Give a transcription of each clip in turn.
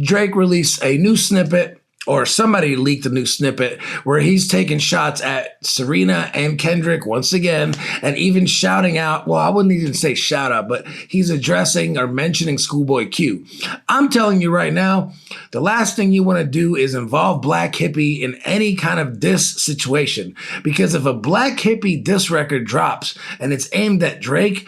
Drake released a new snippet, or somebody leaked a new snippet where he's taking shots at Serena and Kendrick once again, and even shouting out, well, I wouldn't even say shout out, but he's addressing or mentioning Schoolboy Q. I'm telling you right now, the last thing you want to do is involve Black Hippie in any kind of diss situation, because if a Black Hippie diss record drops and it's aimed at Drake,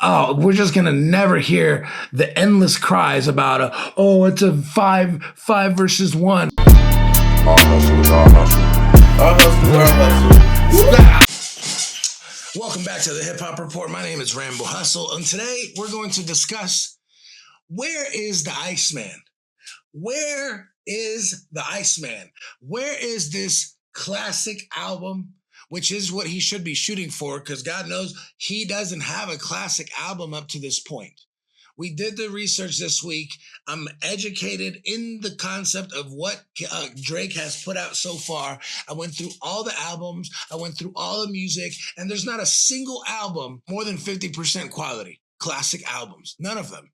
oh, we're just gonna never hear the endless cries about it's a five versus one. All hustle is all hustle. All hustle is all hustle. Welcome back to the Hip Hop Report. My name is Rambo Hustle, and today we're going to discuss, where is the Iceman? Where is the Iceman? Where is this classic album, which is what he should be shooting for, because God knows he doesn't have a classic album up to this point. We did the research this week. I'm educated in the concept of what Drake has put out so far. I went through all the albums. I went through all the music, and there's not a single album more than 50% quality. Classic albums, none of them.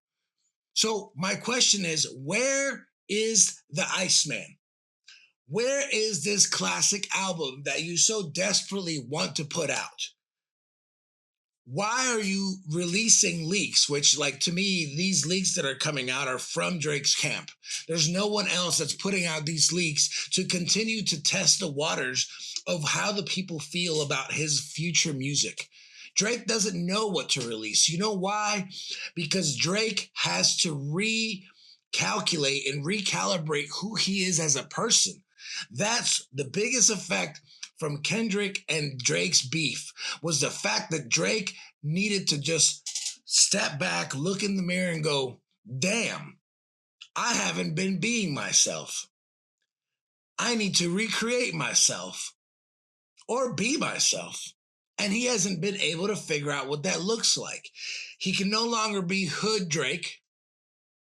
So my question is, where is the Iceman? Where is this classic album that you so desperately want to put out? Why are you releasing leaks? Which, like, to me, these leaks that are coming out are from Drake's camp. There's no one else that's putting out these leaks to continue to test the waters of how the people feel about his future music. Drake doesn't know what to release. You know why? Because Drake has to recalculate and recalibrate who he is as a person. That's the biggest effect from Kendrick and Drake's beef, was the fact that Drake needed to just step back, look in the mirror and go, damn, I haven't been being myself. I need to recreate myself or be myself. And he hasn't been able to figure out what that looks like. He can no longer be hood Drake,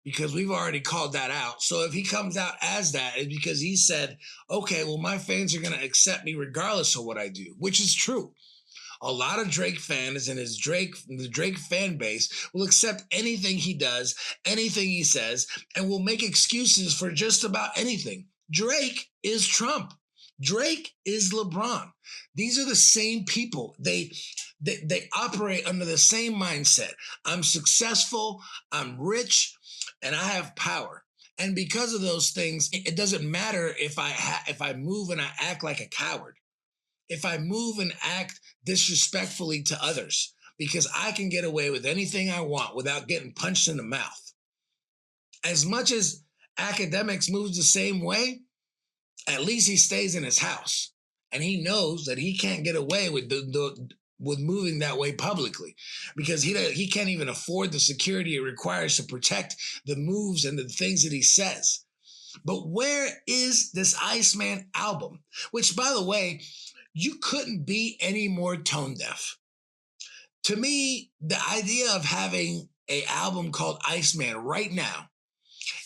because we've already called that out. So if he comes out as that, it's because he said, okay, well, my fans are going to accept me regardless of what I do, which is true. A lot of Drake fans and the Drake fan base will accept anything he does, anything he says, and will make excuses for just about anything. Drake is Trump. Drake is LeBron. These are the same people. They operate under the same mindset. I'm successful, I'm rich, and I have power. And because of those things, it doesn't matter if I move and I act like a coward, if I move and act disrespectfully to others, because I can get away with anything I want without getting punched in the mouth. As much as academics moves the same way, at least he stays in his house, and he knows that he can't get away with with moving that way publicly, because he can't even afford the security it requires to protect the moves and the things that he says. But where is this Iceman album? Which, by the way, you couldn't be any more tone deaf. To me, the idea of having an album called Iceman right now,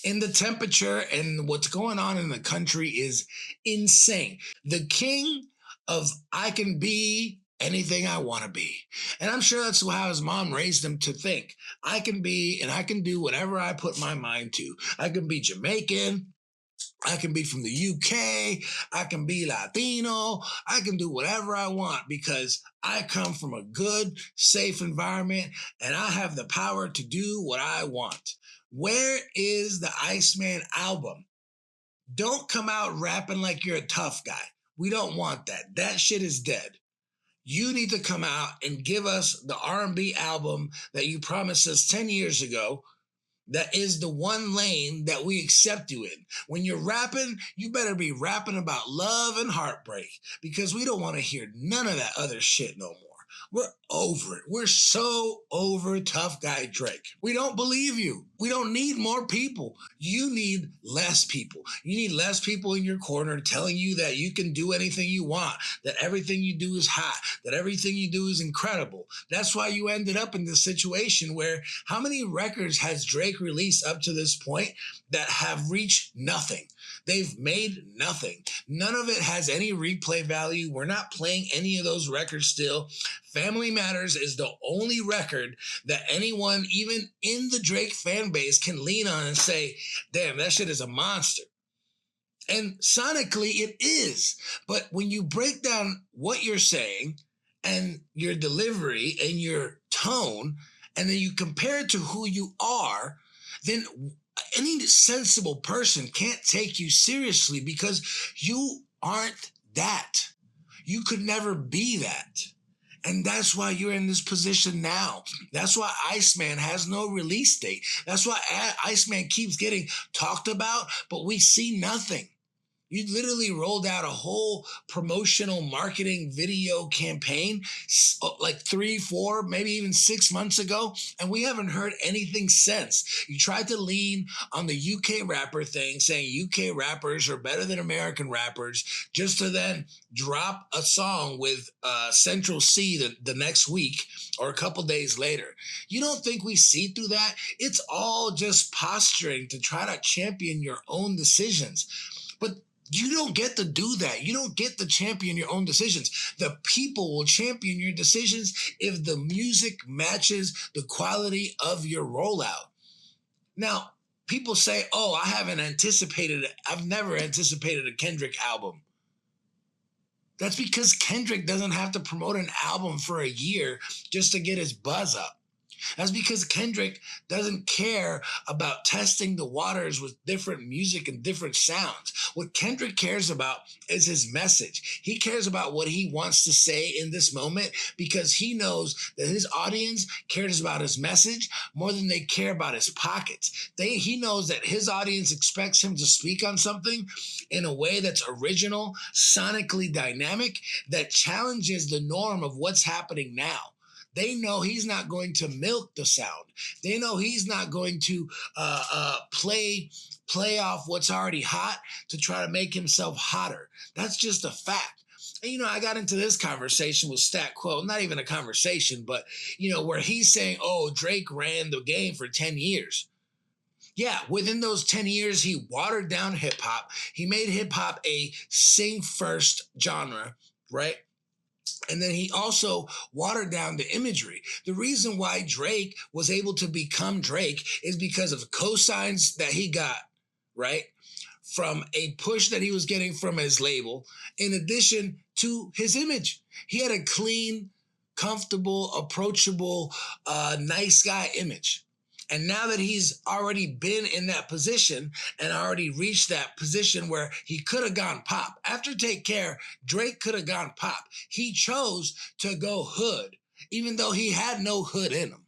in the temperature and what's going on in the country, is insane. The king of I can be anything I want to be. And I'm sure that's how his mom raised him to think. I can be and I can do whatever I put my mind to. I can be Jamaican. I can be from the UK. I can be Latino. I can do whatever I want because I come from a good, safe environment and I have the power to do what I want. Where is the Iceman album? Don't come out rapping like you're a tough guy. We don't want that. That shit is dead. You need to come out and give us the R&B album that you promised us 10 years ago, that is the one lane that we accept you in. When you're rapping, you better be rapping about love and heartbreak, because we don't want to hear none of that other shit no more. We're over it. We're so over tough guy Drake. We don't believe you. We don't need more people. You need less people. You need less people in your corner telling you that you can do anything you want, that everything you do is hot, that everything you do is incredible. That's why you ended up in this situation where, how many records has Drake released up to this point that have reached nothing? They've made nothing. None of it has any replay value. We're not playing any of those records still. Family Matters is the only record that anyone, even in the Drake fan base, can lean on and say, damn, that shit is a monster. And sonically, it is. But when you break down what you're saying and your delivery and your tone, and then you compare it to who you are, then any sensible person can't take you seriously because you aren't that. You could never be that. And that's why you're in this position now. That's why Iceman has no release date. That's why Iceman keeps getting talked about, but we see nothing. You literally rolled out a whole promotional marketing video campaign like 3, 4, maybe even 6 months ago, and we haven't heard anything since. You tried to lean on the UK rapper thing, saying UK rappers are better than American rappers, just to then drop a song with Central C the next week or a couple days later. You don't think we see through that? It's all just posturing to try to champion your own decisions. But you don't get to do that. You don't get to champion your own decisions. The people will champion your decisions if the music matches the quality of your rollout. Now, people say, oh, I've never anticipated a Kendrick album. That's because Kendrick doesn't have to promote an album for a year just to get his buzz up. That's because Kendrick doesn't care about testing the waters with different music and different sounds. What Kendrick cares about is his message. He cares about what he wants to say in this moment because he knows that his audience cares about his message more than they care about his pockets. He knows that his audience expects him to speak on something in a way that's original, sonically dynamic, that challenges the norm of what's happening now. They know he's not going to milk the sound. They know he's not going to play off what's already hot to try to make himself hotter. That's just a fact. And, I got into this conversation with Stat Quo, not even a conversation, but, where he's saying, oh, Drake ran the game for 10 years. Yeah, within those 10 years, he watered down hip hop. He made hip hop a sing first genre, right? And then he also watered down the imagery. The reason why Drake was able to become Drake is because of cosigns that he got, right? From a push that he was getting from his label, in addition to his image. He had a clean, comfortable, approachable, nice guy image. And now that he's already been in that position and already reached that position where he could have gone pop. After Take Care, Drake could have gone pop. He chose to go hood, even though he had no hood in him.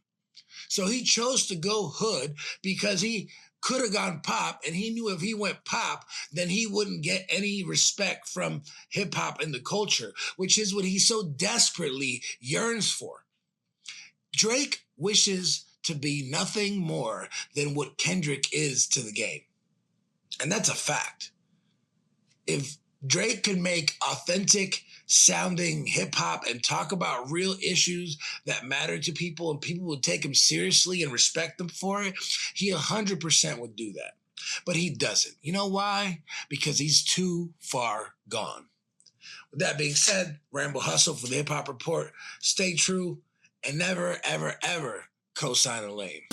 So he chose to go hood because he could have gone pop, and he knew if he went pop, then he wouldn't get any respect from hip hop and the culture, which is what he so desperately yearns for. Drake wishes to be nothing more than what Kendrick is to the game. And that's a fact. If Drake could make authentic sounding hip hop and talk about real issues that matter to people and people would take him seriously and respect him for it, he 100% would do that. But he doesn't. You know why? Because he's too far gone. With that being said, Rambo Hustle for the Hip Hop Report. Stay true and never, ever, ever co-sign a lame.